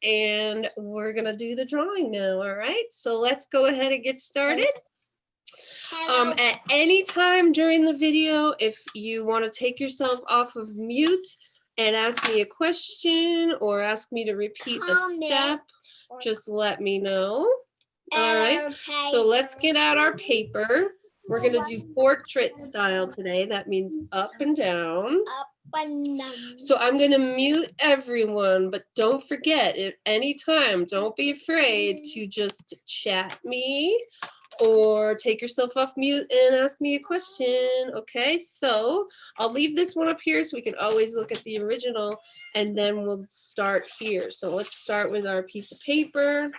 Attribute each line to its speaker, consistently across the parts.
Speaker 1: and we're gonna do the drawing now. All right, so let's go ahead and get started. At any time during the video, if you want to take yourself off of mute and ask me a question or ask me to repeat a step, just let me know. All right, so let's get out our paper. We're gonna do portrait style today. That means up and down. So I'm gonna mute everyone, but don't forget, at any time, don't be afraid to just chat me or take yourself off mute and ask me a question. Okay, so I'll leave this one up here so we can always look at the original, and then we'll start here. So let's start with our piece of paper.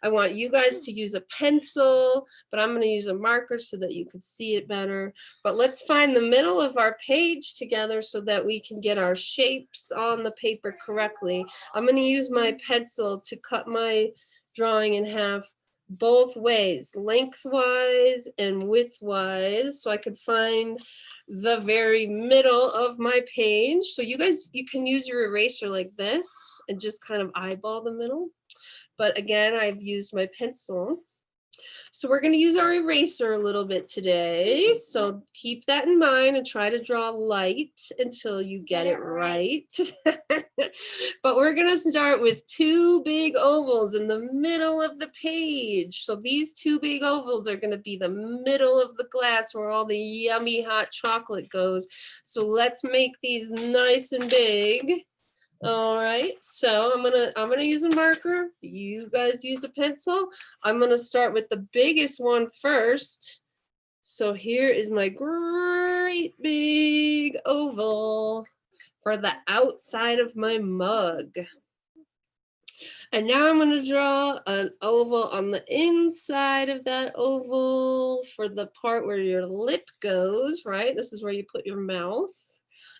Speaker 1: I want you guys to use a pencil, but I'm going to use a marker so that you can see it better. But let's find the middle of our page together so that we can get our shapes on the paper correctly. I'm going to use my pencil to cut my drawing in half both ways, lengthwise and widthwise, so I could find the very middle of my page. So you guys, you can use your eraser like this and just kind of eyeball the middle. But again, I've used my pencil. So we're going to use our eraser a little bit today. So keep that in mind and try to draw light until you get it right. But we're going to start with two big ovals in the middle of the page. So these two big ovals are going to be the middle of the glass where all the yummy hot chocolate goes. So let's make these nice and big. All right, so I'm gonna use a marker. You guys use a pencil. I'm gonna start with the biggest one first. So here is my great big oval for the outside of my mug. And now I'm gonna draw an oval on the inside of that oval for the part where your lip goes, right? This is where you put your mouth.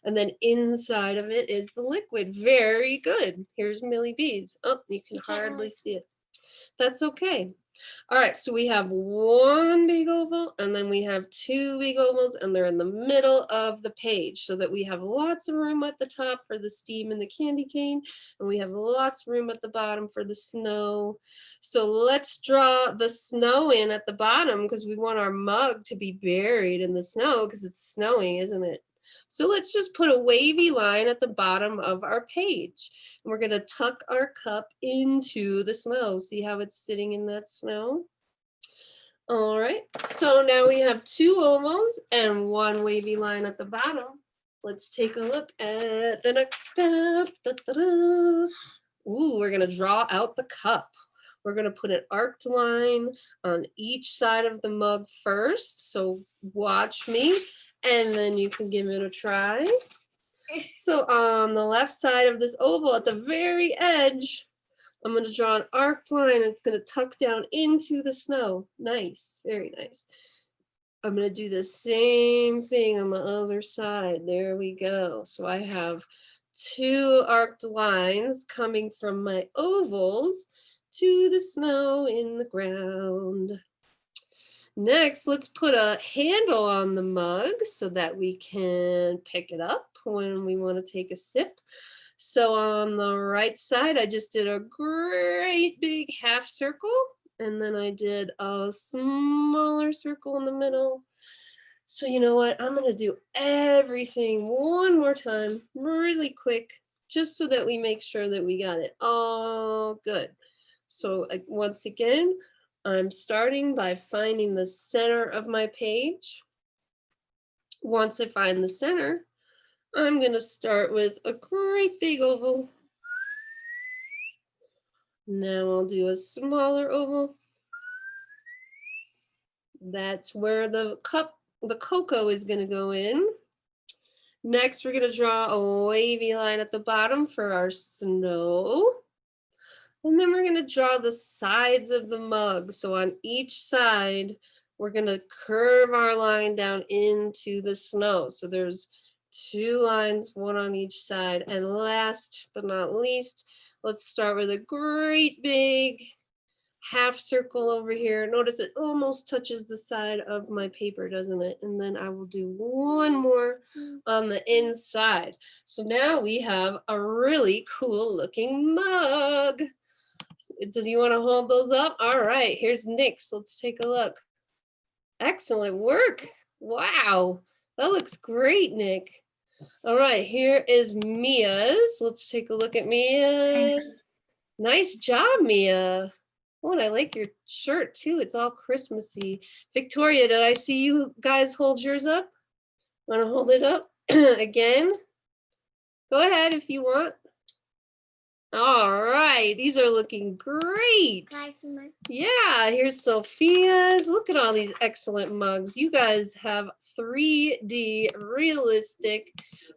Speaker 1: And then inside of it is the liquid. Very good. Here's Millie B's. Oh, you can hardly see it. That's okay. All right, so we have one big oval and then we have two big ovals and they're in the middle of the page so that we have lots of room at the top for the steam and the candy cane, and we have lots of room at the bottom for the snow. So let's draw the snow in at the bottom because we want our mug to be buried in the snow because it's snowing, isn't it? So let's just put a wavy line at the bottom of our page. And we're going to tuck our cup into the snow. See how it's sitting in that snow? All right, so now we have two ovals and one wavy line at the bottom. Let's take a look at the next step. Da-da-da. Ooh, we're going to draw out the cup. We're going to put an arced line on each side of the mug first. So watch me. And then you can give it a try. So on the left side of this oval at the very edge, I'm going to draw an arced line. It's going to tuck down into the snow. Nice, very nice. I'm going to do the same thing on the other side. There we go. So I have two arced lines coming from my ovals to the snow in the ground. Next, let's put a handle on the mug so that we can pick it up when we want to take a sip. So on the right side, I just did a great big half circle, and then I did a smaller circle in the middle. So you know what? I'm going to do everything one more time, really quick, just so that we make sure that we got it all good. So once again, I'm starting by finding the center of my page. Once I find the center, I'm going to start with a great big oval. Now I'll do a smaller oval. That's where the cocoa is going to go in. Next, we're going to draw a wavy line at the bottom for our snow. And then we're going to draw the sides of the mug. So on each side, we're going to curve our line down into the snow. So there's two lines, one on each side. And last but not least, let's start with a great big half circle over here. Notice it almost touches the side of my paper, doesn't it? And then I will do one more on the inside. So now we have a really cool looking mug. Does you want to hold those up? All right, here's Nick's. Let's take a look. Excellent work. Wow, that looks great, Nick. All right, here is Mia's. Let's take a look at Mia's. Nice job, Mia. Oh, and I like your shirt too. It's all Christmassy. Victoria, did I see you guys hold yours up? Want to hold it up again? Go ahead if you want. All right, these are looking great. Yeah, here's Sophia's. Look at all these excellent mugs. You guys have 3D realistic,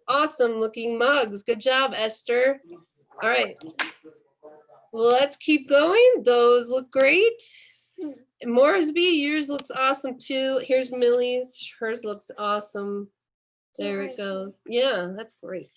Speaker 1: awesome looking mugs. Good job, Esther. All right, let's keep going. Those look great. Moresby, yours looks awesome too. Here's Millie's. Hers looks awesome. There it goes. Yeah, that's great.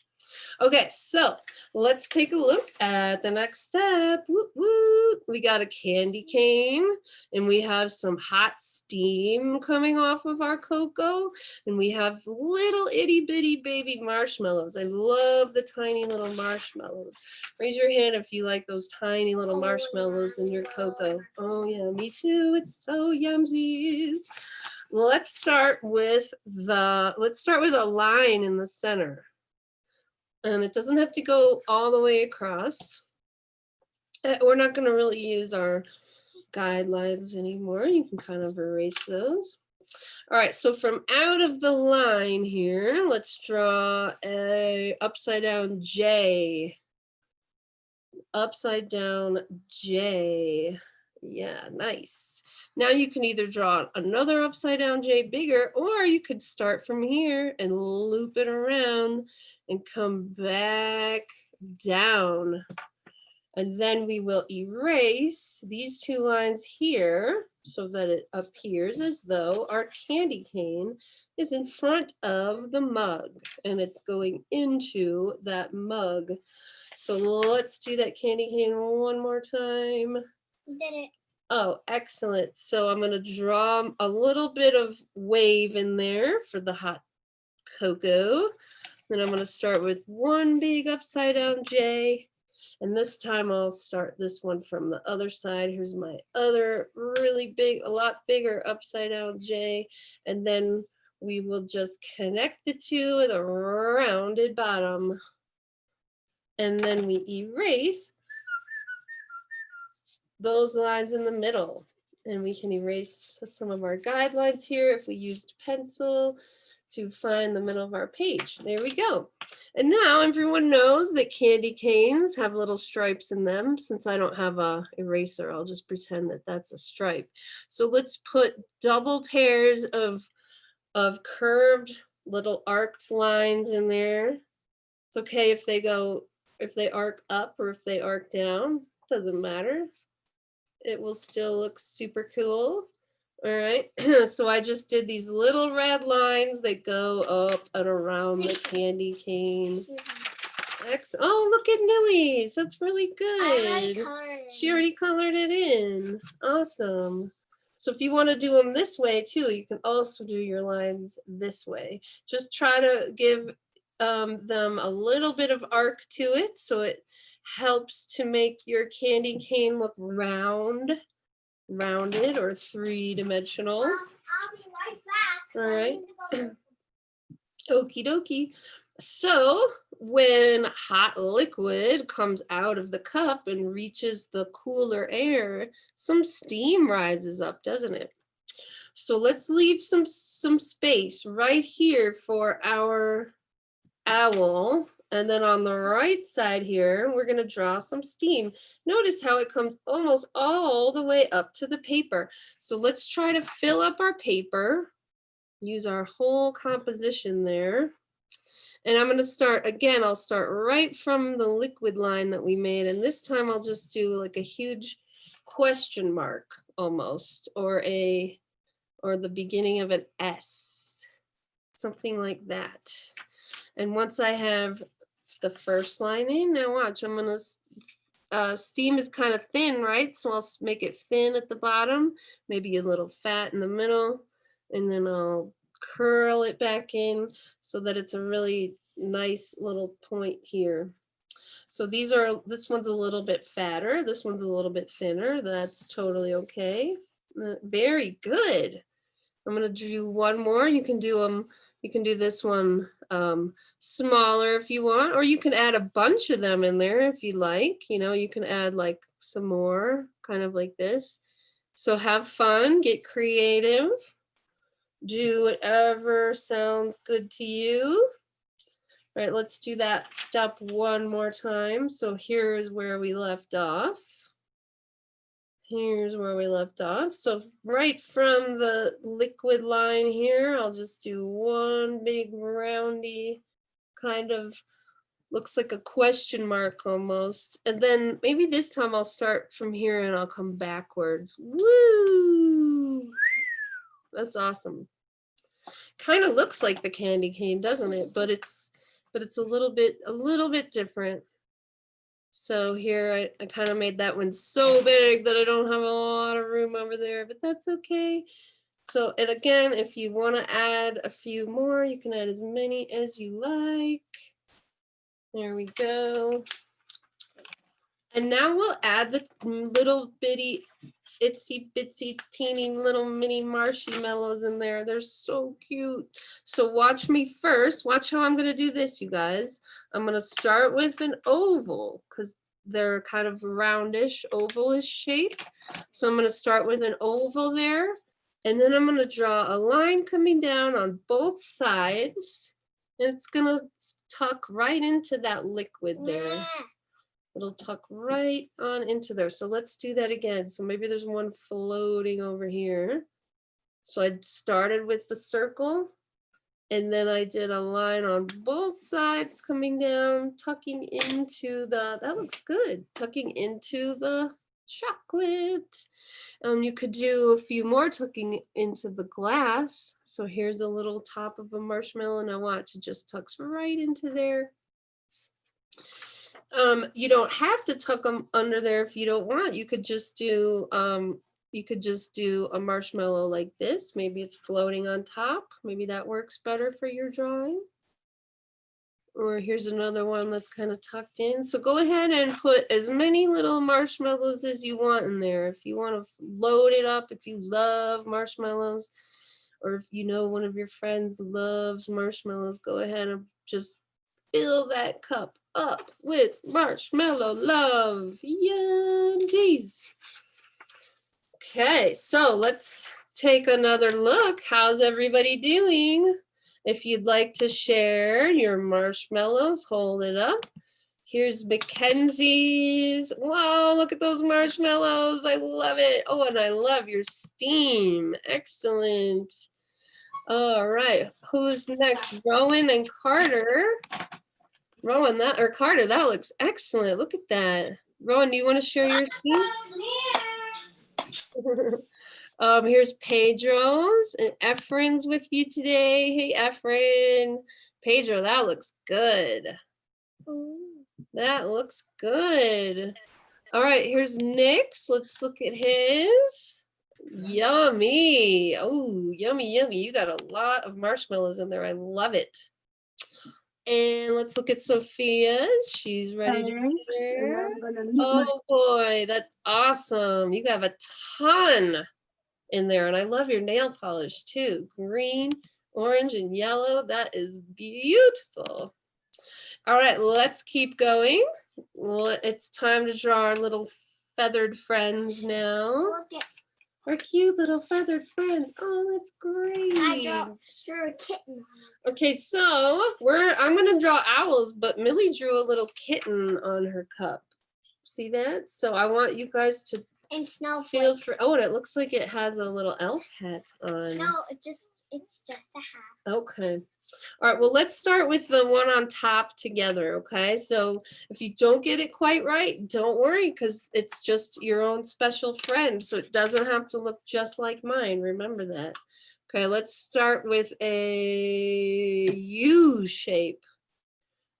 Speaker 1: Okay, so let's take a look at the next step. Woo, woo. We got a candy cane and we have some hot steam coming off of our cocoa, and we have little itty bitty baby marshmallows. I love the tiny little marshmallows. Raise your hand if you like those tiny little marshmallows in your cocoa. Oh yeah, me too. It's so yumsies. Let's start with a line in the center. And it doesn't have to go all the way across. We're not going to really use our guidelines anymore. You can kind of erase those. All right, so from out of the line here, let's draw a upside down J. Upside down J. Yeah, nice. Now you can either draw another upside down J bigger, or you could start from here and loop it around and come back down. And then we will erase these two lines here so that it appears as though our candy cane is in front of the mug and it's going into that mug. So let's do that candy cane one more time.
Speaker 2: You did it.
Speaker 1: Oh, excellent. So I'm going to draw a little bit of wave in there for the hot cocoa. Then I'm going to start with one big upside down J. And this time I'll start this one from the other side. Here's my other really big, a lot bigger upside down J. And then we will just connect the two with a rounded bottom. And then we erase those lines in the middle. And we can erase some of our guidelines here if we used pencil to find the middle of our page. There we go. And now everyone knows that candy canes have little stripes in them. Since I don't have a eraser, I'll just pretend that that's a stripe. So let's put double pairs of curved little arced lines in there. It's okay if they arc up or if they arc down, doesn't matter. It will still look super cool. All right, so I just did these little red lines that go up and around the candy cane. Oh, look at Millie's. That's really good. She already colored it in. Awesome. So if you want to do them this way too, you can also do your lines this way. Just try to give them a little bit of arc to it so it helps to make your candy cane look rounded or three-dimensional.
Speaker 2: I'll be right back.
Speaker 1: All right. Okie dokie. So when hot liquid comes out of the cup and reaches the cooler air, some steam rises up, doesn't it? So let's leave some space right here for our owl. And then on the right side here, we're going to draw some steam. Notice how it comes almost all the way up to the paper. So let's try to fill up our paper, use our whole composition there. And I'm going to start, again, I'll start right from the liquid line that we made. And this time I'll just do like a huge question mark almost, or the beginning of an S, something like that. And once I have the first line in, now watch, I'm going to steam is kind of thin, right? So I'll make it thin at the bottom, maybe a little fat in the middle, and then I'll curl it back in so that it's a really nice little point here. So this one's a little bit fatter, this one's a little bit thinner. That's totally okay. Very good. I'm gonna do one more. You can do this one smaller if you want, or you can add a bunch of them in there if you like. You know, you can add like some more, kind of like this. So have fun, get creative, do whatever sounds good to you. All right, let's do that step one more time. So here's where we left off. Here's where we left off. So right from the liquid line here, I'll just do one big roundy, kind of looks like a question mark almost. And then maybe this time I'll start from here and I'll come backwards. Woo! That's awesome. Kind of looks like the candy cane, doesn't it? But it's a little bit different. So here I kind of made that one so big that I don't have a lot of room over there, but that's okay. So, and again, if you want to add a few more, you can add as many as you like. There we go. And now we'll add the little bitty, itsy bitsy, teeny little mini marshmallows in there. They're so cute. So watch me first. Watch how I'm going to do this, you guys. I'm going to start with an oval because they're kind of roundish, ovalish shape. So I'm going to start with an oval there. And then I'm going to draw a line coming down on both sides. And it's going to tuck right into that liquid there. It'll tuck right on into there. So let's do that again. So maybe there's one floating over here. So I started with the circle and then I did a line on both sides coming down, tucking into the, that looks good, tucking into the chocolate. And you could do a few more tucking into the glass. So here's a little top of a marshmallow. Now watch, it just tucks right into there. You don't have to tuck them under there if you don't want. You could just do a marshmallow like this. Maybe it's floating on top. Maybe that works better for your drawing. Or here's another one that's kind of tucked in. So go ahead and put as many little marshmallows as you want in there. If you want to load it up, if you love marshmallows, or if you know one of your friends loves marshmallows, go ahead and just fill that cup up with marshmallow love. Yumsies. Okay, so let's take another look. How's everybody doing? If you'd like to share your marshmallows, hold it up. Here's Mackenzie's. Wow, look at those marshmallows. I love it. Oh, and I love your steam. Excellent. All right, who's next? Rowan and Carter. Rowan, Carter, that looks excellent. Look at that. Rowan, do you want to share your steam? Here's Pedro's and Efren's with you today. Hey, Efren. Pedro, that looks good. That looks good. All right, here's Nick's. Let's look at his. Yummy. Oh, yummy, yummy. You got a lot of marshmallows in there. I love it. And let's look at Sophia's. She's ready to share. Oh boy, that's awesome. You have a ton in there. And I love your nail polish too. Green, orange, and yellow. That is beautiful. All right, let's keep going. It's time to draw our little feathered friends now.
Speaker 2: Look at
Speaker 1: Our cute little feathered friends. Oh, that's great.
Speaker 2: I drew a kitten.
Speaker 1: Okay, so I'm gonna draw owls, but Millie drew a little kitten on her cup. See that? So I want you guys to
Speaker 2: And snowflakes.
Speaker 1: feel for. Oh, and it looks like it has a little elf hat on.
Speaker 2: No, it's just a hat.
Speaker 1: Okay. All right, well, let's start with the one on top together, okay? So if you don't get it quite right, don't worry, because it's just your own special friend, so it doesn't have to look just like mine. Remember that. Okay, let's start with a U shape.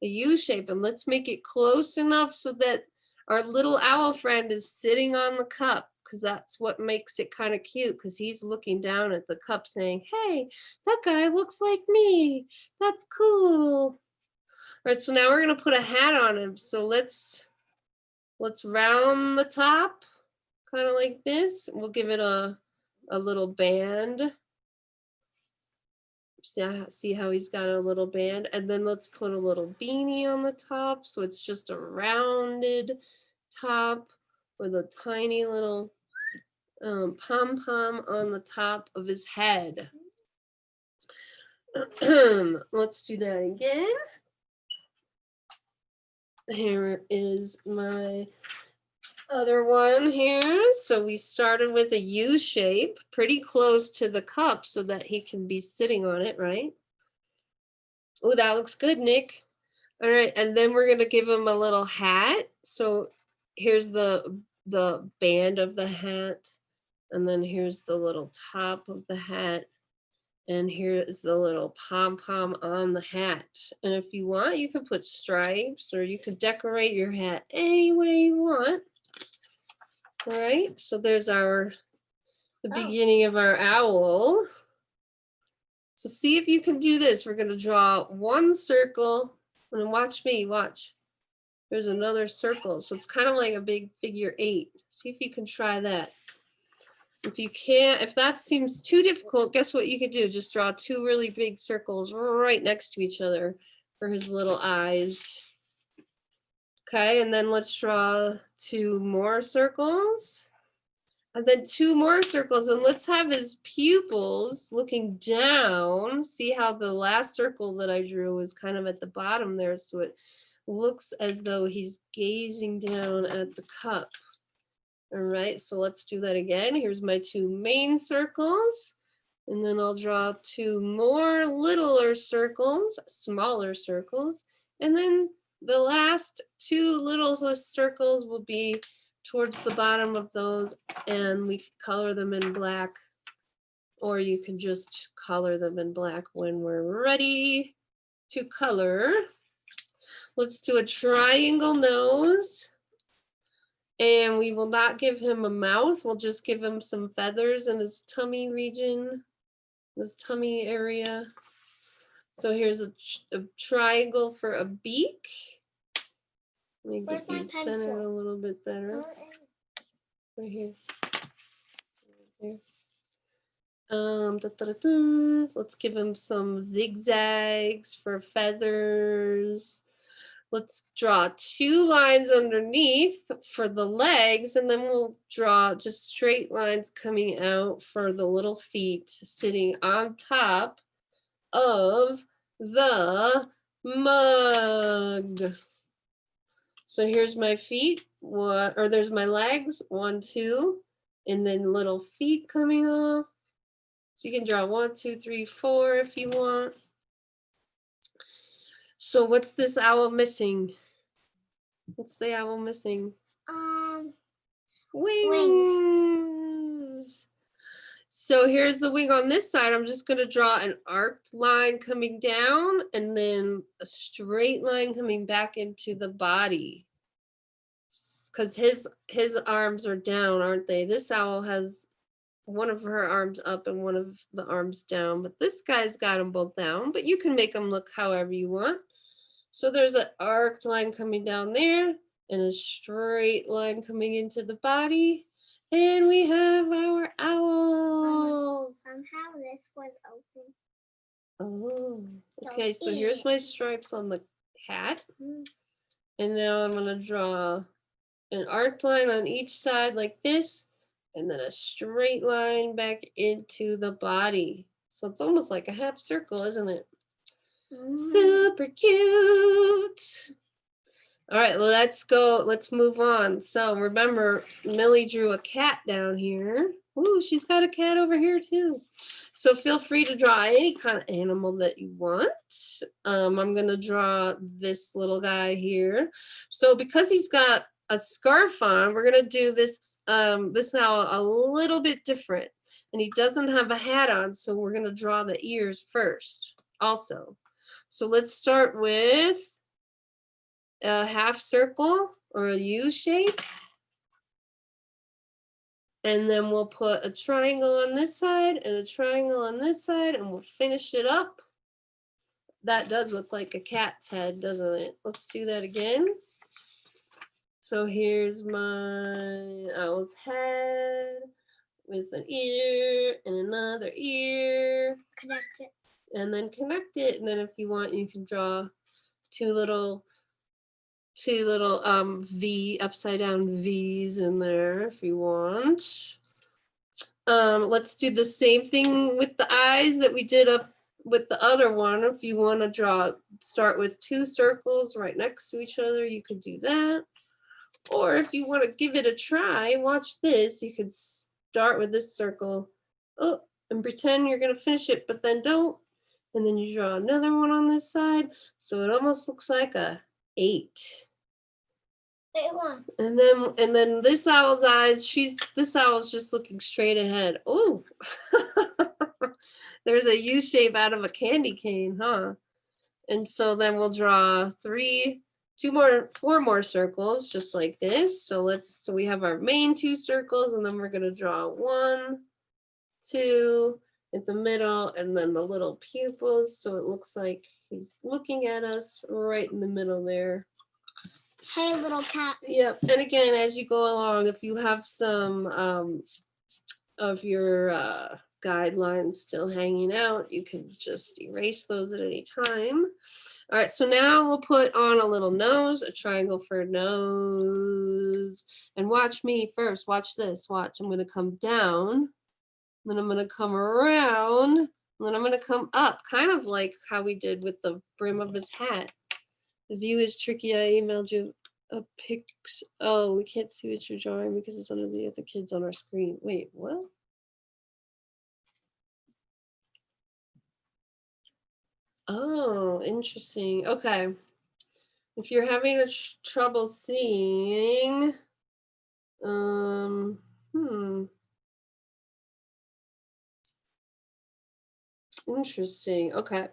Speaker 1: A U shape, and let's make it close enough so that our little owl friend is sitting on the cup because that's what makes it kind of cute because he's looking down at the cup saying, hey, that guy looks like me. That's cool. All right, so now we're going to put a hat on him. So let's round the top kind of like this. We'll give it a little band. See how he's got a little band, and then let's put a little beanie on the top so it's just a rounded top with a tiny little pom-pom on the top of his head. Let's do that again. Here is my other one here. So we started with a U shape, pretty close to the cup so that he can be sitting on it, right? Oh, that looks good, Nick. All right, and then we're gonna give him a little hat. So here's the band of the hat, and then here's the little top of the hat, and here is the little pom-pom on the hat. And if you want, you could put stripes, or you could decorate your hat any way you want. All right, so there's the beginning of our owl. So see if you can do this. We're gonna draw one circle, and watch me, watch. There's another circle, so it's kind of like a big figure 8. See if you can try that. If you can't, if that seems too difficult, guess what you could do? Just draw 2 really big circles right next to each other for his little eyes. Okay, and then let's draw 2 more circles. And then 2 more circles, and let's have his pupils looking down. See how the last circle that I drew was kind of at the bottom there, so it looks as though he's gazing down at the cup. All right, so let's do that again. Here's my 2 main circles, and then I'll draw 2 more littler circles, smaller circles, and then the last 2 little circles will be towards the bottom of those, and we can color them in black, or you can just color them in black when we're ready to color. Let's do a triangle nose, and we will not give him a mouth. We'll just give him some feathers in his tummy region, this tummy area. So here's a triangle for a beak. Let me get these centered a little bit better. Right here. Right there. Let's give him some zigzags for feathers. Let's draw 2 lines underneath for the legs, and then we'll draw just straight lines coming out for the little feet sitting on top of the mug. So here's my feet, or there's my legs, 1, 2, and then little feet coming off. So you can draw 1, 2, 3, 4 if you want. So what's this owl missing? What's the owl missing? Wings. So here's the wing on this side. I'm just gonna draw an arced line coming down and then a straight line coming back into the body. Because his arms are down, aren't they? This owl has one of her arms up and one of the arms down, but this guy's got them both down, but you can make them look however you want. So there's an arced line coming down there and a straight line coming into the body. And we have our owl.
Speaker 2: Somehow this was open.
Speaker 1: Oh, okay, so here's my stripes on the hat. And now I'm gonna draw an arced line on each side like this, and then a straight line back into the body. So it's almost like a half circle, isn't it? Super cute. All right, well, let's move on. So remember, Millie drew a cat down here. Ooh, she's got a cat over here too. So feel free to draw any kind of animal that you want. I'm gonna draw this little guy here. So because he's got a scarf on, we're gonna do this this now a little bit different. And he doesn't have a hat on, so we're gonna draw the ears first also. So let's start with a half circle or a U shape. And then we'll put a triangle on this side and a triangle on this side, and we'll finish it up. That does look like a cat's head, doesn't it? Let's do that again. So here's my owl's head with an ear and another ear.
Speaker 2: Connect it.
Speaker 1: And then connect it. And then if you want, you can draw two little V, upside down V's in there if you want. Let's do the same thing with the eyes that we did up with the other one. If you want to start with two circles right next to each other, you could do that. Or if you want to give it a try, watch this. You could start with this circle, and pretend you're going to finish it, but then don't. And then you draw another one on this side. So it almost looks like a 8. And then this owl's eyes, this owl's just looking straight ahead. Oh, there's a U shape out of a candy cane, huh? And so then we'll draw 4 more circles just like this. So we have our main 2 circles, and then we're gonna draw 1, 2 in the middle, and then the little pupils. So it looks like he's looking at us right in the middle there.
Speaker 2: Hey, little cat.
Speaker 1: Yep. And again, as you go along, if you have some of your guidelines still hanging out, you can just erase those at any time. All right, so now we'll put on a little nose, a triangle for a nose. And watch me first. Watch this. Watch. I'm going to come down. Then I'm going to come around. And then I'm going to come up, kind of like how we did with the brim of his hat. The view is tricky. I emailed you a pic. Oh, we can't see what you're drawing because it's under the other kids on our screen. Wait, what? Oh, interesting. Okay. If you're having trouble seeing, interesting. Okay.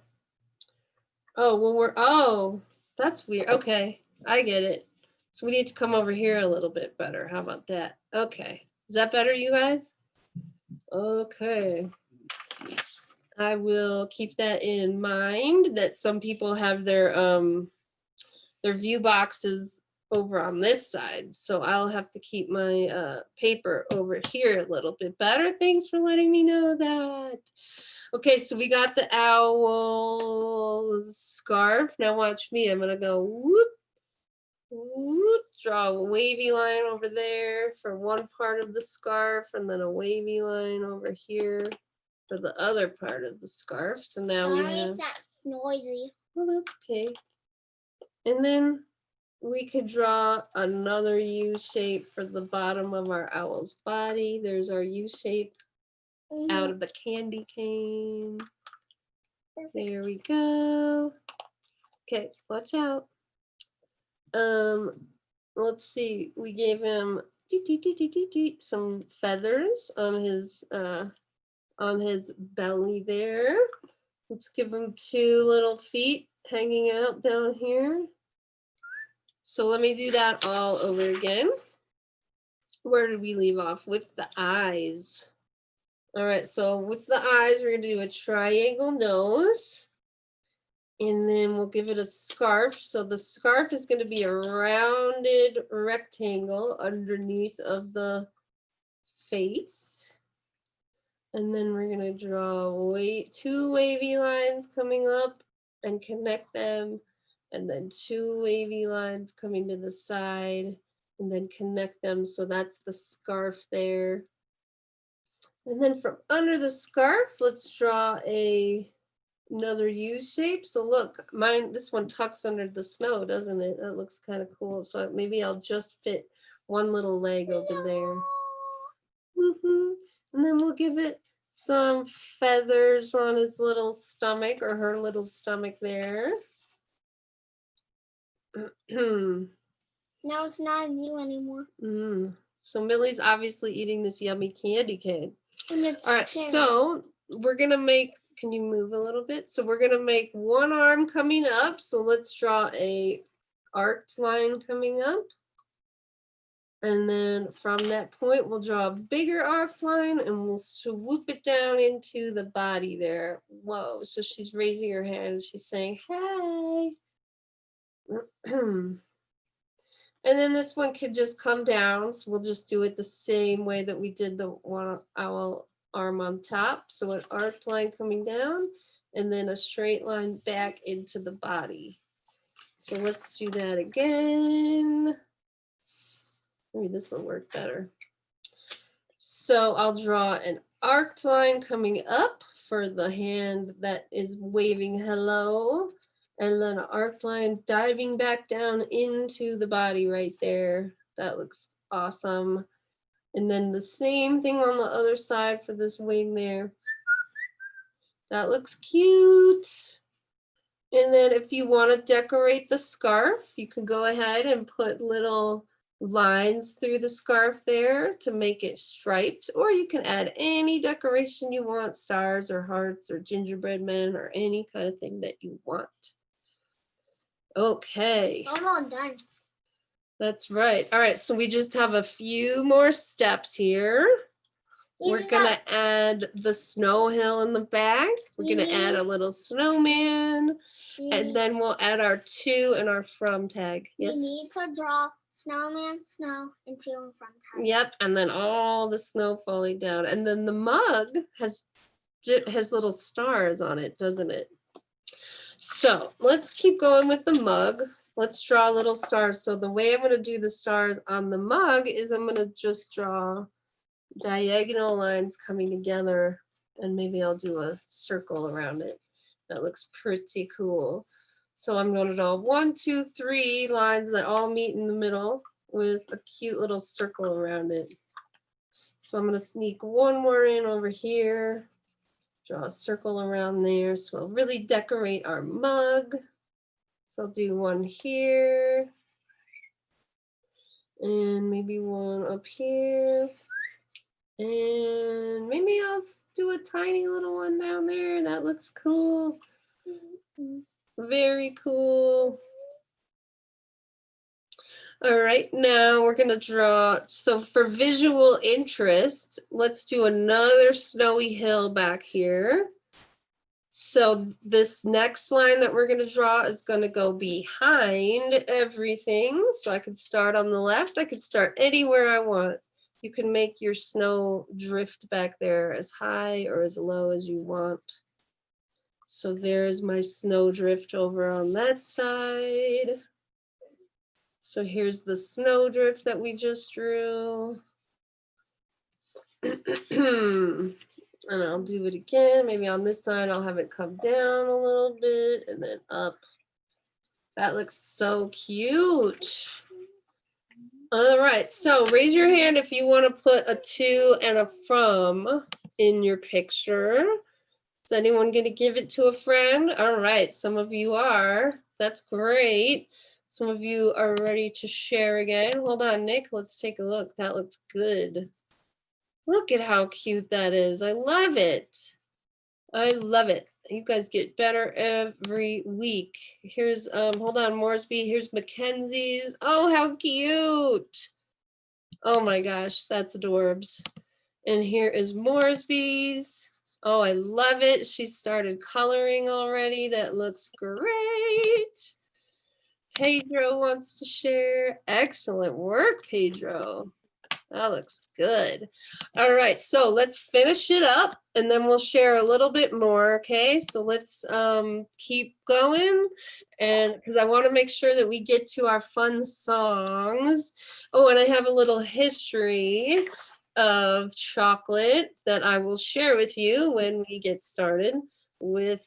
Speaker 1: Oh, well, that's weird. Okay, I get it. So we need to come over here a little bit better. How about that? Okay. Is that better, you guys? Okay. I will keep that in mind, that some people have their view boxes over on this side. So I'll have to keep my paper over here a little bit better. Thanks for letting me know that. Okay, so we got the owl's scarf. Now watch me. I'm gonna go whoop, whoop, draw a wavy line over there for one part of the scarf, and then a wavy line over here for the other part of the scarf. So now we have.
Speaker 2: That's noisy.
Speaker 1: Well, that's okay. And then we could draw another U shape for the bottom of our owl's body. There's our U shape out of the candy cane. There we go. Okay, watch out. Let's see. We gave him some feathers on his belly there. Let's give him 2 little feet hanging out down here. So let me do that all over again. Where did we leave off? With the eyes. All right, so with the eyes, we're gonna do a triangle nose. And then we'll give it a scarf. So the scarf is gonna be a rounded rectangle underneath of the face. And then we're gonna draw 2 wavy lines coming up and connect them. And then 2 wavy lines coming to the side and then connect them. So that's the scarf there. And then from under the scarf, let's draw another U shape. So look, this one tucks under the snow, doesn't it? That looks kind of cool. So maybe I'll just fit one little leg over there. And then we'll give it some feathers on his little stomach or her little stomach there.
Speaker 2: Now it's not you anymore.
Speaker 1: So Millie's obviously eating this yummy candy cane.
Speaker 2: All
Speaker 1: right, so we're gonna make, can you move a little bit? So we're gonna make one arm coming up. So let's draw a arced line coming up. And then from that point, we'll draw a bigger arced line and we'll swoop it down into the body there. Whoa, so she's raising her hand. She's saying, hey. And then this one could just come down. So we'll just do it the same way that we did the one owl arm on top. So an arced line coming down and then a straight line back into the body. So let's do that again. Maybe this will work better. So I'll draw an arced line coming up for the hand that is waving hello. And then an arced line diving back down into the body right there. That looks awesome. And then the same thing on the other side for this wing there. That looks cute. And then if you want to decorate the scarf, you can go ahead and put little lines through the scarf there to make it striped, or you can add any decoration you want, stars or hearts or gingerbread men or any kind of thing that you want. Okay.
Speaker 2: I'm all done.
Speaker 1: That's right. All right, so we just have a few more steps here. We're gonna add the snow hill in the back. We're gonna add a little snowman, and then we'll add our to and our from tag.
Speaker 2: You
Speaker 1: Yes.
Speaker 2: need to draw snowman, snow, and to and from tag.
Speaker 1: Yep, and then all the snow falling down, and then the mug has little stars on it, doesn't it? So let's keep going with the mug. Let's draw little stars. So the way I'm going to do the stars on the mug is I'm going to just draw diagonal lines coming together, and maybe I'll do a circle around it. That looks pretty cool. So I'm going to draw 1, 2, 3 lines that all meet in the middle with a cute little circle around it. So I'm going to sneak one more in over here, draw a circle around there. So we'll really decorate our mug. So I'll do one here, and maybe one up here. And maybe I'll do a tiny little one down there. That looks cool. Very cool. All right, now we're gonna draw, so for visual interest, let's do another snowy hill back here. So this next line that we're gonna draw is gonna go behind everything. So I could start on the left, I could start anywhere I want. You can make your snow drift back there as high or as low as you want. So there's my snow drift over on that side. So here's the snow drift that we just drew. And I'll do it again. Maybe on this side, I'll have it come down a little bit and then up. That looks so cute. All right, so raise your hand if you want to put a to and a from in your picture. Is anyone going to give it to a friend? All right, some of you are. That's great. Some of you are ready to share again. Hold on, Nick. Let's take a look. That looks good. Look at how cute that is. I love it. I love it. You guys get better every week. Here's, hold on, Moresby. Here's Mackenzie's. Oh, how cute. Oh my gosh, that's adorbs. And here is Moresby's. Oh, I love it. She started coloring already. That looks great. Pedro wants to share. Excellent work, Pedro. That looks good. All right, so let's finish it up and then we'll share a little bit more, okay? So let's keep going, and because I want to make sure that we get to our fun songs. Oh, and I have a little history of chocolate that I will share with you when we get started with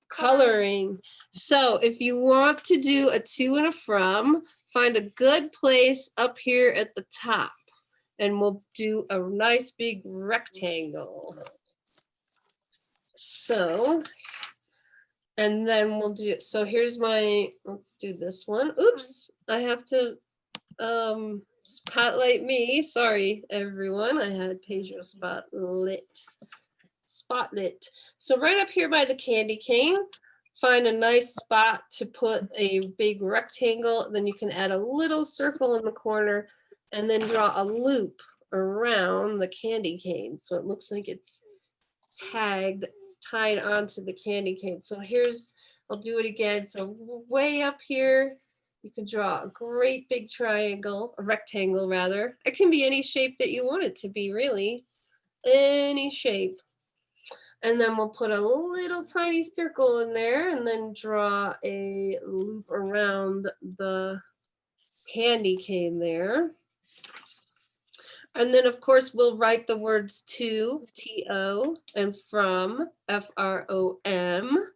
Speaker 1: coloring. So if you want to do a to and a from, find a good place up here at the top. And we'll do a nice big rectangle. So, and then we'll do, so here's my, let's do this one. Oops, I have to spotlight me. Sorry, everyone. I had Pedro spotlit. So right up here by the candy cane, find a nice spot to put a big rectangle. Then you can add a little circle in the corner and then draw a loop around the candy cane. So it looks like it's tied onto the candy cane. So here's, I'll do it again. So way up here, you can draw a great big triangle, a rectangle rather. It can be any shape that you want it to be, really. Any shape. And then we'll put a little tiny circle in there and then draw a loop around the candy cane there. And then of course we'll write the words to, T-O, and from, F-R-O-M.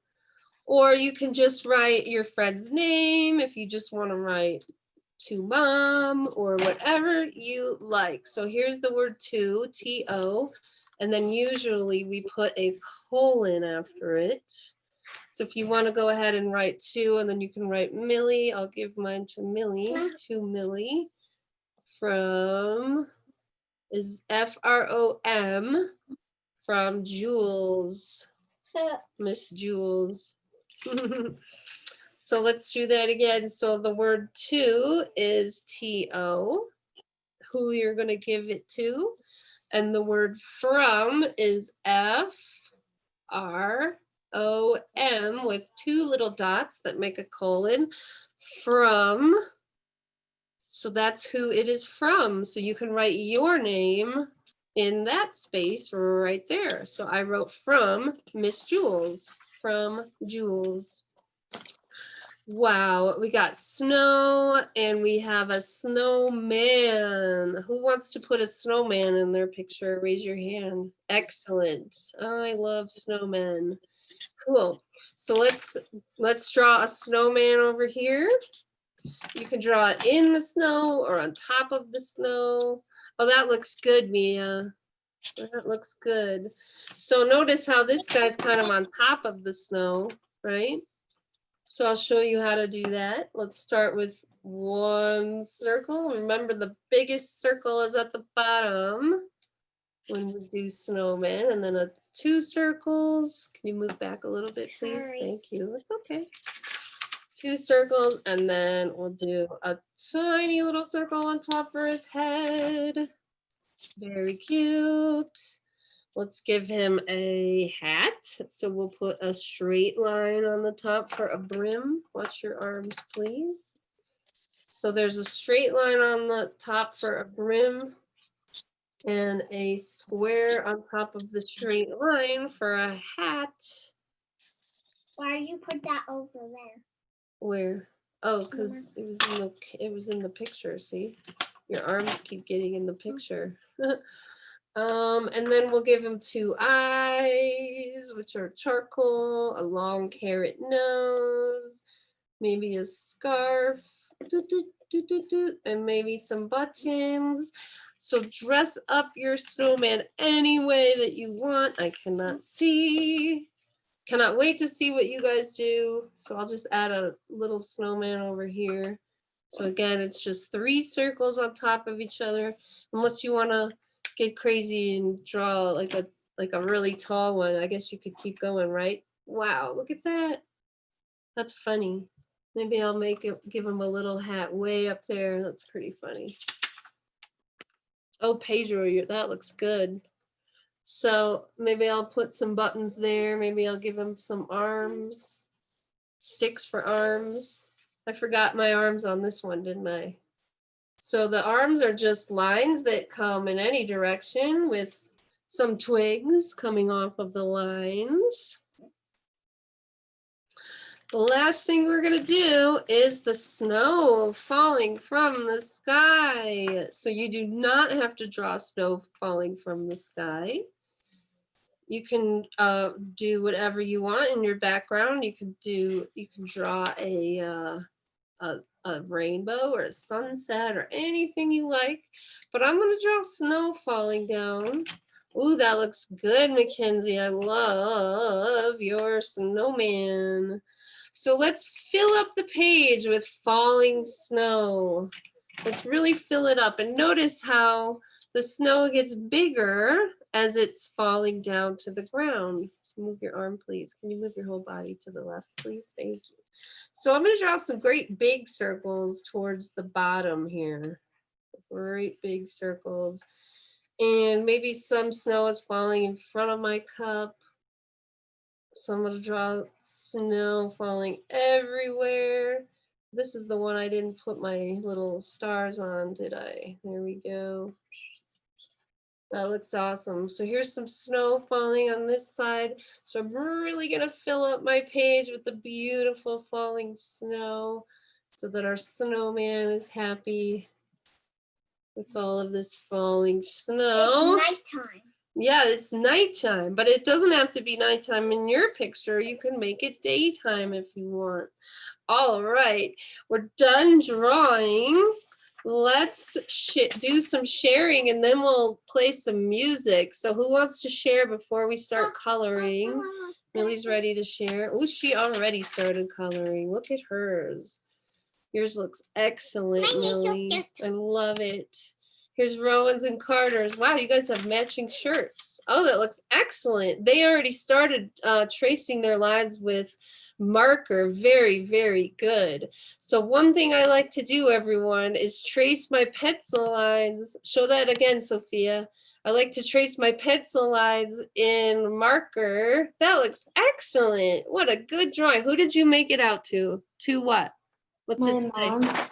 Speaker 1: Or you can just write your friend's name if you just want to write to mom or whatever you like. So here's the word to, T-O. And then usually we put a colon after it. So if you want to go ahead and write to, and then you can write Millie. I'll give mine to Millie, to Millie. From is F-R-O-M, from Jules, Miss Jules. So let's do that again. So the word to is T-O, who you're going to give it to. And the word from is F-R-O-M with two little dots that make a colon. From, so that's who it is from. So you can write your name in that space right there. So I wrote from Miss Jules, from Jules. Wow, we got snow and we have a snowman. Who wants to put a snowman in their picture? Raise your hand. Excellent. I love snowmen. Cool. So let's draw a snowman over here. You can draw it in the snow or on top of the snow. Oh, that looks good, Mia. That looks good. So notice how this guy's kind of on top of the snow, right? So I'll show you how to do that. Let's start with one circle. Remember, the biggest circle is at the bottom when we do snowman, and then two circles. Can you move back a little bit, please?
Speaker 2: Sorry.
Speaker 1: Thank you. It's okay. Two circles, and then we'll do a tiny little circle on top for his head. Very cute. Let's give him a hat. So we'll put a straight line on the top for a brim. Watch your arms, please. So there's a straight line on the top for a brim and a square on top of the straight line for a hat.
Speaker 2: Why do you put that over there?
Speaker 1: Where? Oh, because it was in the picture. See, your arms keep getting in the picture. And then we'll give him two eyes, which are charcoal, a long carrot nose, maybe a scarf, and maybe some buttons. So dress up your snowman any way that you want. I cannot wait to see what you guys do. So I'll just add a little snowman over here. So again, it's just three circles on top of each other, unless you want to get crazy and draw like a really tall one. I guess you could keep going, right? Wow, look at that. That's funny. Maybe I'll give him a little hat way up there. That's pretty funny. Oh, Pedro, that looks good. So maybe I'll put some buttons there. Maybe I'll give him some arms, sticks for arms. I forgot my arms on this one, didn't I? So the arms are just lines that come in any direction with some twigs coming off of the lines. The last thing we're going to do is the snow falling from the sky. So you do not have to draw snow falling from the sky. You can do whatever you want in your background. You can draw a rainbow or a sunset or anything you like. But I'm going to draw snow falling down. Ooh, that looks good, Mackenzie. I love your snowman. So let's fill up the page with falling snow. Let's really fill it up. And notice how the snow gets bigger as it's falling down to the ground. So move your arm, please. Can you move your whole body to the left, please? Thank you. So I'm going to draw some great big circles towards the bottom here. Great big circles. And maybe some snow is falling in front of my cup. So I'm going to draw snow falling everywhere. This is the one I didn't put my little stars on, did I? There we go. That looks awesome. So here's some snow falling on this side. So I'm really going to fill up my page with the beautiful falling snow so that our snowman is happy with all of this falling snow.
Speaker 2: It's nighttime.
Speaker 1: Yeah, it's nighttime, but it doesn't have to be nighttime in your picture. You can make it daytime if you want. All right, we're done drawing. Let's do some sharing and then we'll play some music. So who wants to share before we start coloring? Millie's ready to share. Oh, she already started coloring. Look at hers. Yours looks excellent, Millie. I love it. Here's Rowan's and Carter's. Wow, you guys have matching shirts. Oh, that looks excellent. They already started tracing their lines with marker. Very, very good. So one thing I like to do, everyone, is trace my pencil lines. Show that again, Sophia. I like to trace my pencil lines in marker. That looks excellent. What a good drawing. Who did you make it out to? To what? What's it say?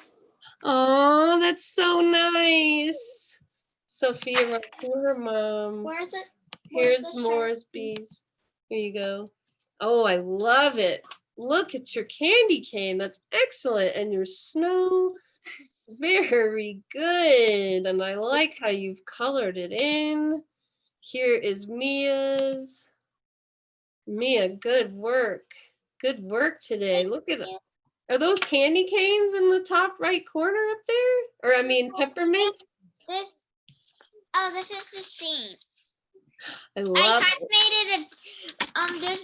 Speaker 1: Oh, that's so nice. Sophia wrote to her mom.
Speaker 2: Where is it?
Speaker 1: Here's Moresby's. Here you go. Oh, I love it. Look at your candy cane. That's excellent. And your snow. Very good. And I like how you've colored it in. Here is Mia's. Mia, good work. Good work today. Look at it. Are those candy canes in the top right corner up there? Or I mean peppermint?
Speaker 2: This is the steam.
Speaker 1: I love
Speaker 2: I made it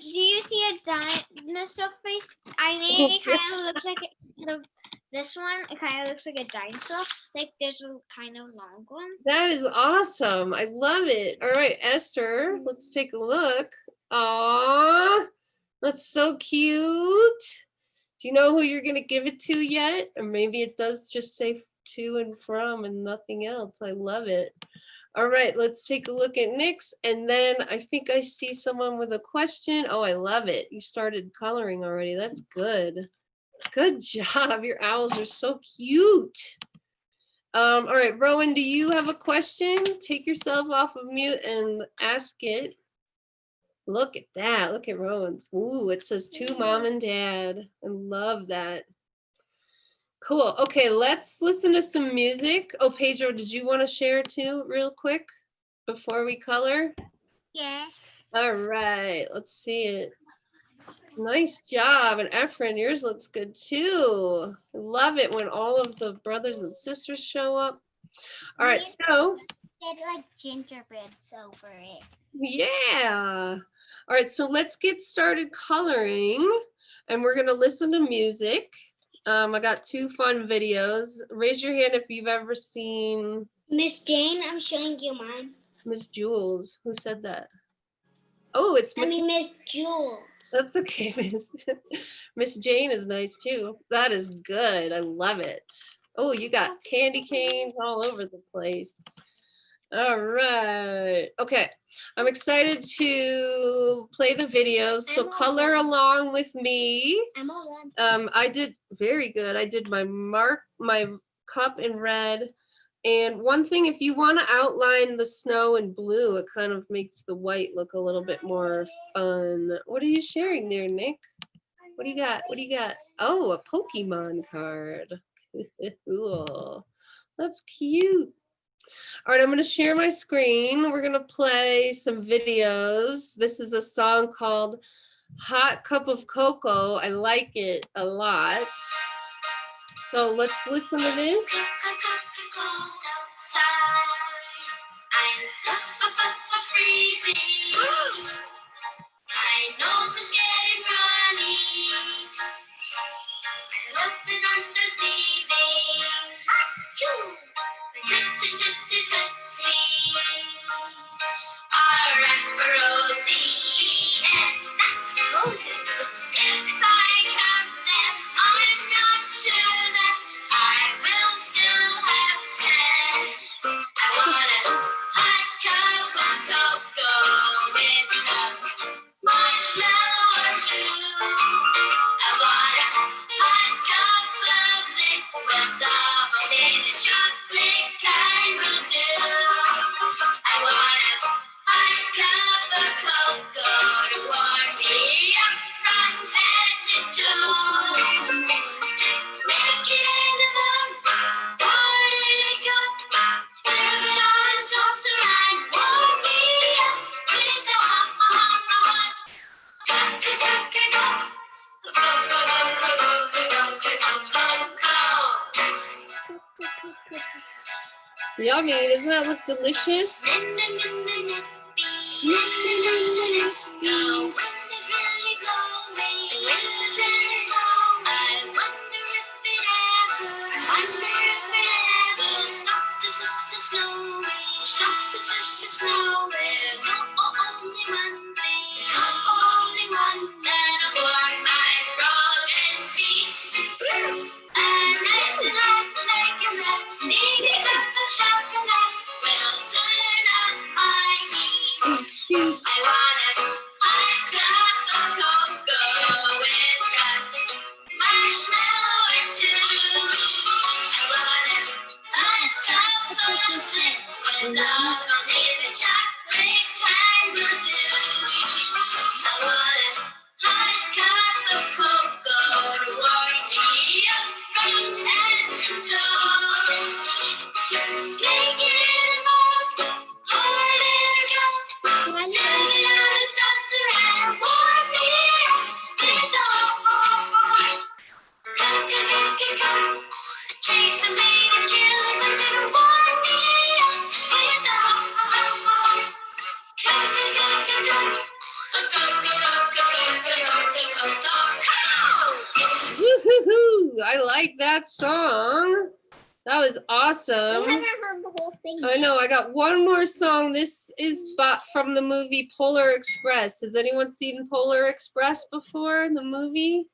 Speaker 2: do you see a dinosaur face? I made it kind of looks like this one. It kind of looks like a dinosaur. Like there's a kind of long one.
Speaker 1: That is awesome. I love it. All right, Esther, let's take a look. Aww, that's so cute. Do you know who you're going to give it to yet? Or maybe it does just say to and from and nothing else. I love it. All right, let's take a look at Nick's. And then I think I see someone with a question. Oh, I love it. You started coloring already. That's good. Good job. Your owls are so cute. All right, Rowan, do you have a question? Take yourself off of mute and ask it. Look at that. Look at Rowan's. Ooh, it says to mom and dad. I love that. Cool. Okay, let's listen to some music. Oh, Pedro, did you want to share too real quick before we color?
Speaker 2: Yes.
Speaker 1: All right, let's see it. Nice job. And Efren, yours looks good too. I love it when all of the brothers and sisters show up. All right, so.
Speaker 2: Get like gingerbread over it.
Speaker 1: Yeah. All right, so let's get started coloring and we're going to listen to music. I got two fun videos. Raise your hand if you've ever seen
Speaker 2: Miss Jane. I'm showing you mine.
Speaker 1: Miss Jules. Who said that? Oh, it's
Speaker 2: Miss Jules.
Speaker 1: That's okay, Miss. Miss Jane is nice too. That is good. I love it. Oh, you got candy canes all over the place. All right. Okay. I'm excited to play the videos. So color along with me.
Speaker 2: I'm all done.
Speaker 1: I did very good. I did my cup in red. And one thing, if you want to outline the snow in blue, it kind of makes the white look a little bit more fun. What are you sharing there, Nick? What do you got? What do you got? Oh, a Pokemon card. Cool. That's cute. All right, I'm going to share my screen. We're going to play some videos. This is a song called Hot Cup of Cocoa. I like it a lot. So let's listen to this.
Speaker 2: F for Rosie-E-N, that's frozen. If I count them, I'm not sure that I will still have 10. I want a hot cup of cocoa with a marshmallow or two. I want a hot cup of liquid love, only the chocolate kind will do. I want a hot cup of cocoa to warm me up from head to toe. Make it in the mug, pour it in a cup, serve it on a saucer and warm me up with a hot
Speaker 1: Yummy, doesn't that look delicious?
Speaker 2: Now when there's really blowing, I wonder if it ever stops the snowing. There's only one thing, that'll warm my frozen feet. A nice and hot like that steamy cup of chocolate will turn up my heat. I want a hot cup of cocoa with a marshmallow or two. I want a hot cup of liquid love, only the chocolate kind will do. I want a hot cup of cocoa to warm me up from head to toe. Make it in a mug, pour it in a cup, serve it on a saucer and warm me up with a hot cup. Chase away the chill and to warm me up with a hot
Speaker 1: Woo-hoo-hoo! I like that song. That was
Speaker 2: I
Speaker 1: awesome.
Speaker 2: haven't heard the whole thing.
Speaker 1: I know, I got one more song. This is from the movie Polar Express. Has anyone seen Polar Express before, the movie?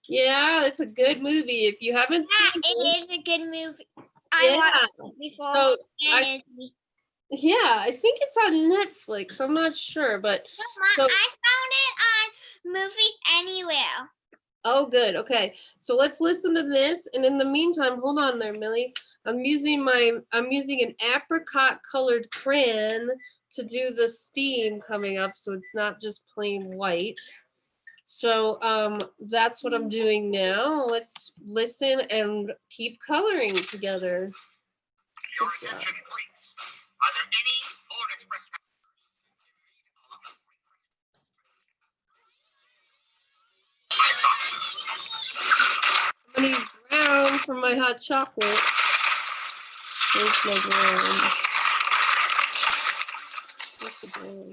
Speaker 1: Yeah, it's a good movie. If you haven't seen
Speaker 2: It is a good movie. I watched it before.
Speaker 1: So
Speaker 2: and
Speaker 1: yeah, I think it's on Netflix. I'm not sure, but
Speaker 2: I found it on Movies Anywhere.
Speaker 1: oh, good. Okay, so let's listen to this, and in the meantime, hold on there, Millie. I'm using an apricot colored crayon to do the steam coming up, so it's not just plain white. So that's what I'm doing now. Let's listen and keep coloring together.
Speaker 3: Your attention, please. Are there any Polar Express
Speaker 1: I'm gonna use brown for my hot chocolate. There's my brown. What's the brown?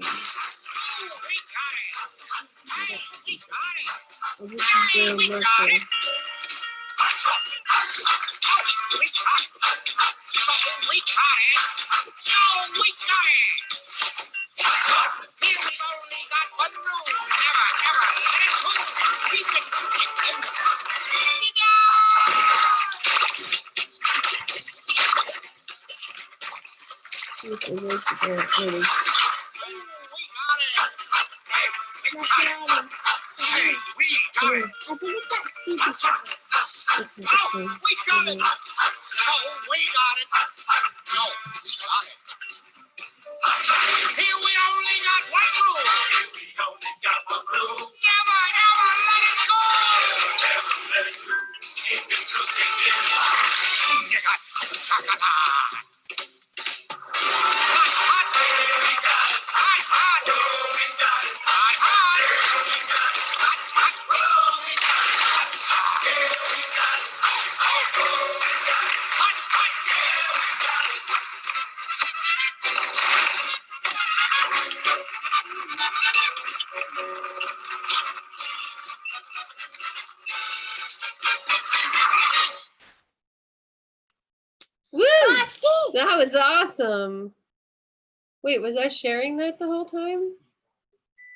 Speaker 1: I'll just use brown marker.
Speaker 2: I think it's that stupid stuff.
Speaker 3: We got it. No, we got it. No, we got it. Here we only got one rule. Here we only got one rule. Never, ever let it go. Never let it go. If you're cooking it, you got chocolate. Hot, hot. We got it. Hot, hot. We got it. Hot, hot. We got it. Hot, hot. We got it. Here we got it. Hot, hot. We got it.
Speaker 1: Woo! That was awesome. Wait, was I sharing that the whole time?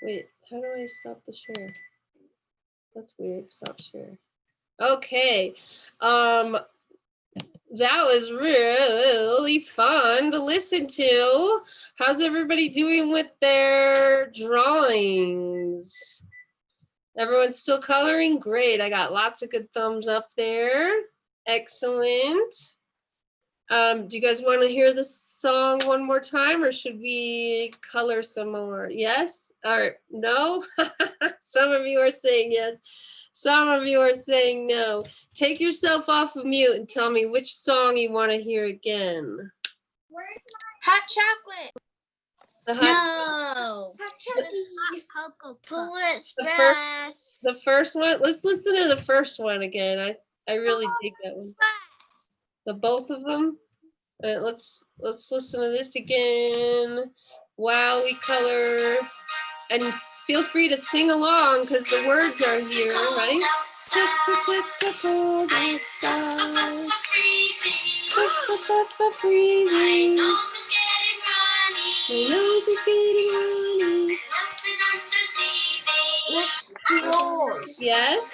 Speaker 1: Wait, how do I stop the share? That's weird. Stop share. Okay. That was really fun to listen to. How's everybody doing with their drawings? Everyone's still coloring? Great. I got lots of good thumbs up there. Excellent. Do you guys want to hear the song one more time, or should we color some more? Yes? Or no? Some of you are saying yes. Some of you are saying no. Take yourself off of mute and tell me which song you want to hear again.
Speaker 2: Where's
Speaker 4: Hot chocolate.
Speaker 1: The hot,
Speaker 2: no?
Speaker 4: Hot chocolate.
Speaker 2: Hot cocoa.
Speaker 4: Pull it
Speaker 1: The
Speaker 4: fast.
Speaker 1: the first one. Let's listen to the first one again. I really dig that one. The both of them. All right, let's listen to this again while we color, and feel free to sing along because the words are here, right? Freezing. My nose is getting runny.
Speaker 4: Miss Jules.
Speaker 1: Yes.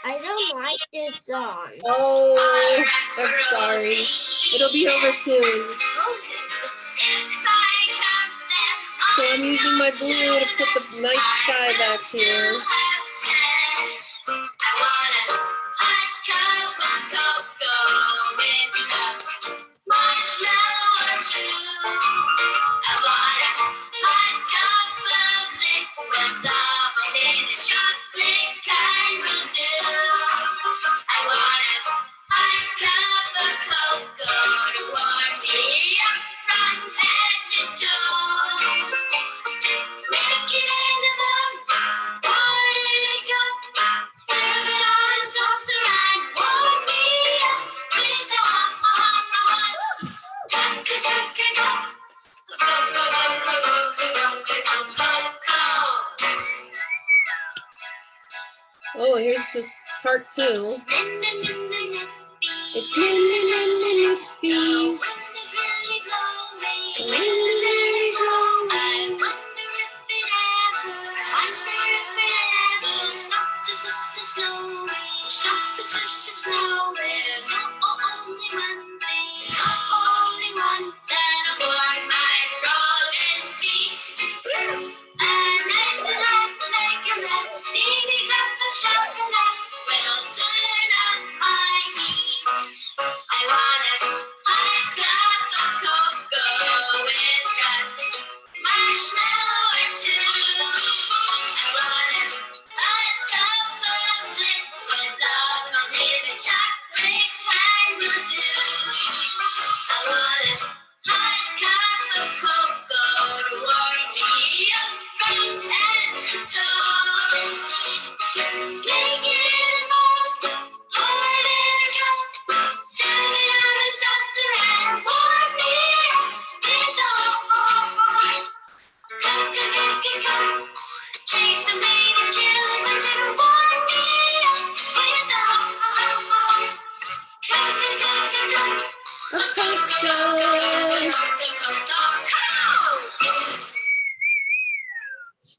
Speaker 4: I don't like this song.
Speaker 1: Oh, I'm sorry. It'll be over soon. So I'm using my blue to put the night sky back here. Oh, here's this part two. It's nippy.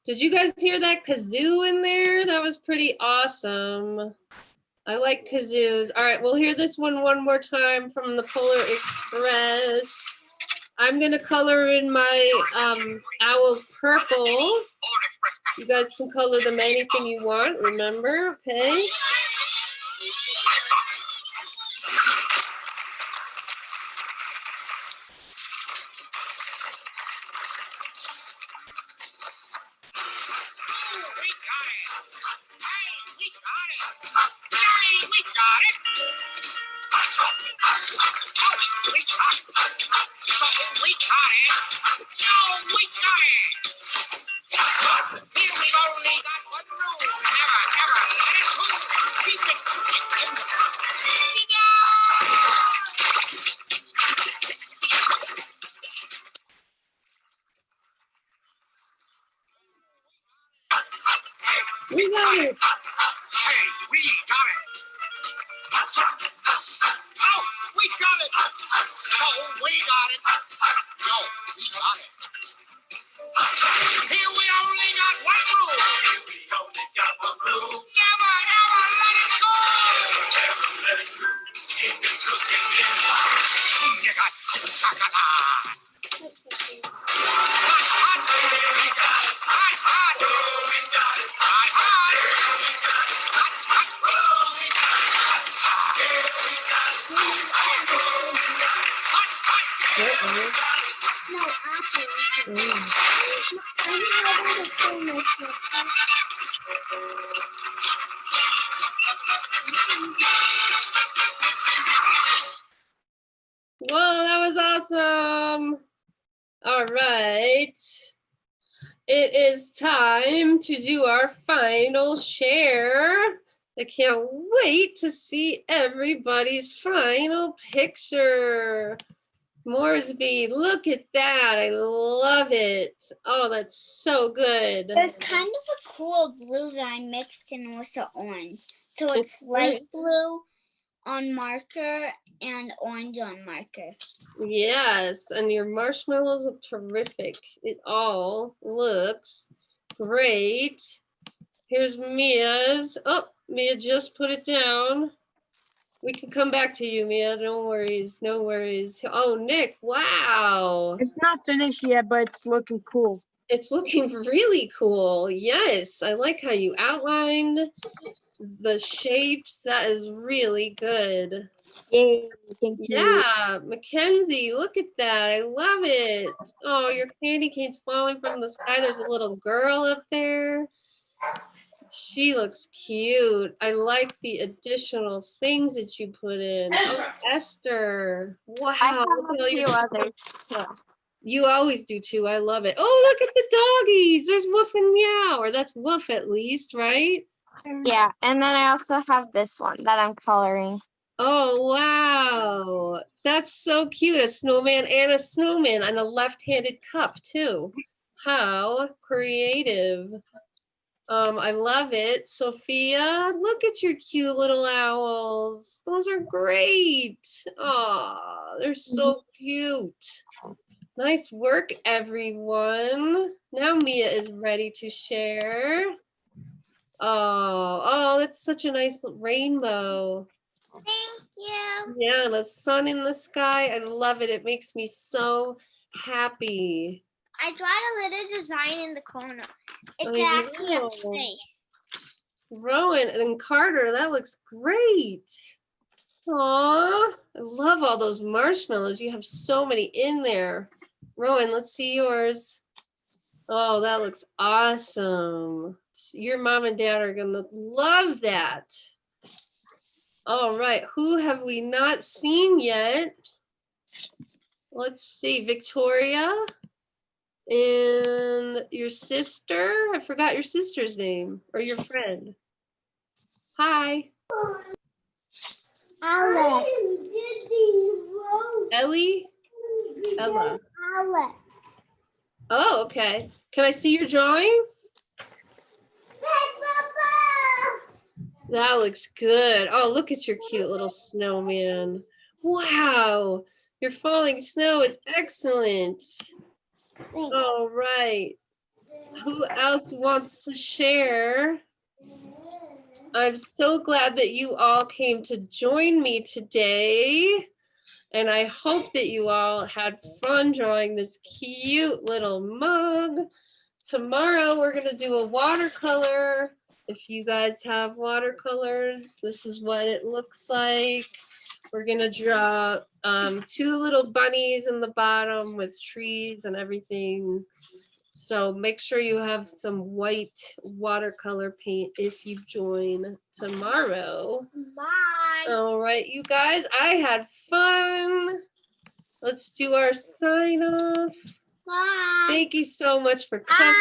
Speaker 1: Did you guys hear that kazoo in there? That was pretty awesome. I like kazoos. All right, we'll hear this one more time from the Polar Express. I'm gonna color in my owls purple. You guys can color them anything you want, remember, okay? We got it.
Speaker 3: Say, we got it. Oh, We got it. So we got it. No, we got it. Here we only got one rule. Here we only got one rule. Never ever let it go. Never let it go. If you cook it in you got chocolate. Hot, hot. We got it. Hot, hot. We got it. Hot, hot. We got it. Hot, hot. We got it. Hot, we got it. Hot, we got it. Hot, hot. We got it.
Speaker 2: No, apple. I didn't know that it's so much.
Speaker 1: Whoa, that was awesome. All right. It is time to do our final share. I can't wait to see everybody's final picture. Moresby, look at that. I love it. Oh, that's so good.
Speaker 2: There's kind of a cool blue that I mixed in with the orange. So it's light blue on marker and orange on marker.
Speaker 1: Yes, and your marshmallows look terrific. It all looks great. Here's Mia's. Oh, Mia just put it down. We can come back to you, Mia. No worries, no worries. Oh, Nick, wow.
Speaker 5: It's not finished yet, but it's looking cool.
Speaker 1: It's looking really cool. Yes, I like how you outlined the shapes. That is really good.
Speaker 5: Yay, thank you.
Speaker 1: Yeah, Mackenzie, look at that. I love it. Oh, your candy cane's falling from the sky. There's a little girl up there. She looks cute. I like the additional things that you put in. Oh, Esther. Wow.
Speaker 4: I have
Speaker 1: look at all
Speaker 4: a few
Speaker 1: your-
Speaker 4: others too.
Speaker 1: You always do too. I love it. Oh, look at the doggies. There's Woof and Meow, or that's Woof at least, right?
Speaker 4: Yeah, and then I also have this one that I'm coloring.
Speaker 1: Oh, wow. That's so cute. A snowman and a snowman on a left-handed cup too. How creative. I love it. Sophia, look at your cute little owls. Those are great. Oh, they're so cute. Nice work, everyone. Now Mia is ready to share. Oh, that's such a nice rainbow.
Speaker 2: Thank you.
Speaker 1: Yeah, and the sun in the sky. I love it. It makes me so happy.
Speaker 2: I drawn a little design in the corner. It's
Speaker 1: I
Speaker 2: actually a
Speaker 1: know.
Speaker 2: face.
Speaker 1: Rowan and Carter, that looks great. Aw, I love all those marshmallows. You have so many in there. Rowan, let's see yours. Oh, that looks awesome. Your mom and dad are gonna love that. All right, who have we not seen yet? Let's see, Victoria and your sister. I forgot your sister's name or your friend. Hi,
Speaker 2: Alex.
Speaker 1: Ellie. Ella.
Speaker 2: Alex.
Speaker 1: Oh, okay. Can I see your drawing? That looks good. Oh, look at your cute little snowman. Wow, your falling snow is excellent. All right. Who else wants to share? I'm so glad that you all came to join me today. And I hope that you all had fun drawing this cute little mug. Tomorrow we're gonna do a watercolor. If you guys have watercolors, this is what it looks like. We're gonna draw 2 little bunnies in the bottom with trees and everything. So make sure you have some white watercolor paint if you join tomorrow.
Speaker 2: Bye.
Speaker 1: All right, you guys, I had fun. Let's do our sign off.
Speaker 2: Bye.
Speaker 1: Thank you so much for coming.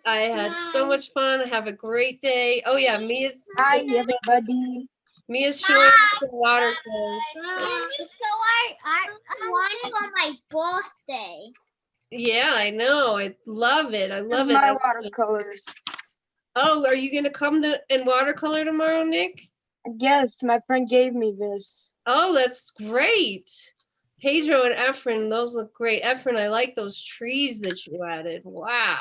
Speaker 1: I had so much fun. Have a great day. Oh yeah,
Speaker 5: Hi, everybody.
Speaker 1: Mia's showing us the watercolors.
Speaker 2: I want for my birthday.
Speaker 1: Yeah, I know. I love it. I love it.
Speaker 5: My watercolors.
Speaker 1: Oh, are you gonna come to and watercolor tomorrow, Nick?
Speaker 5: Yes, my friend gave me this.
Speaker 1: Oh, that's great. Pedro and Efren, those look great. Efren, I like those trees that you added. Wow.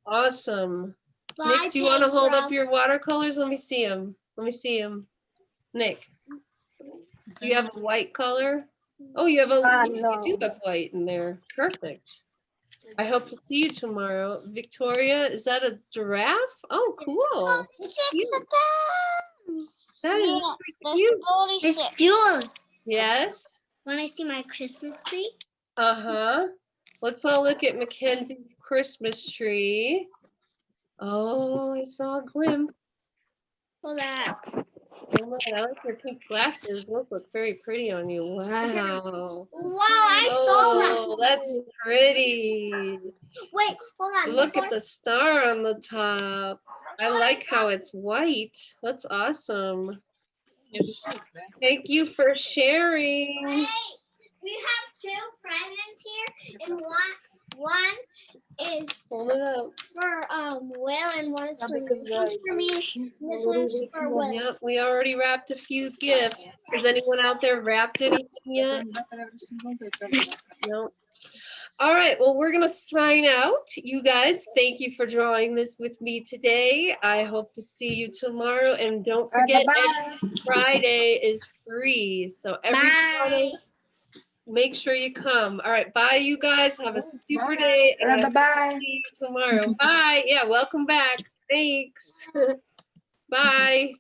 Speaker 1: Awesome. Nick, do you want to hold up your watercolors? Let me see them. Let me see them. Nick, do you have a white color? Oh, you have a,
Speaker 5: No.
Speaker 1: you do have white in there. Perfect. I hope to see you tomorrow. Victoria, is that a giraffe? Oh, cool. Cute. That is
Speaker 2: Yeah,
Speaker 1: cute.
Speaker 2: there's
Speaker 4: Miss
Speaker 2: 46.
Speaker 4: Jules,
Speaker 1: Yes.
Speaker 4: want to see my Christmas tree?
Speaker 1: Uh-huh. Let's all look at Mackenzie's Christmas tree. Oh, I saw a glimpse.
Speaker 4: Hold on.
Speaker 1: Oh my, I like your pink glasses. Those look very pretty on you. Wow.
Speaker 4: Wow, I saw that.
Speaker 1: Oh, that's pretty.
Speaker 4: Wait, hold on.
Speaker 1: Look at the star on the top. I like how it's white. That's awesome. Thank you for sharing.
Speaker 2: Wait, we have two presents here, and one is
Speaker 1: Hold it up.
Speaker 2: for Will, and one is for me. This one's for me. This
Speaker 5: Little
Speaker 2: one's for Will.
Speaker 1: Yep, we already wrapped a few gifts. Has anyone out there wrapped anything yet? No. All right, well, we're going to sign out. You guys, thank you for drawing this with me today. I hope to see you tomorrow. And don't forget, next Friday is free. So every Friday, make sure you come. All right, bye, you guys. Have a super day. And I will
Speaker 5: Bye-bye.
Speaker 1: see you tomorrow. Bye. Yeah, welcome back. Thanks. Bye.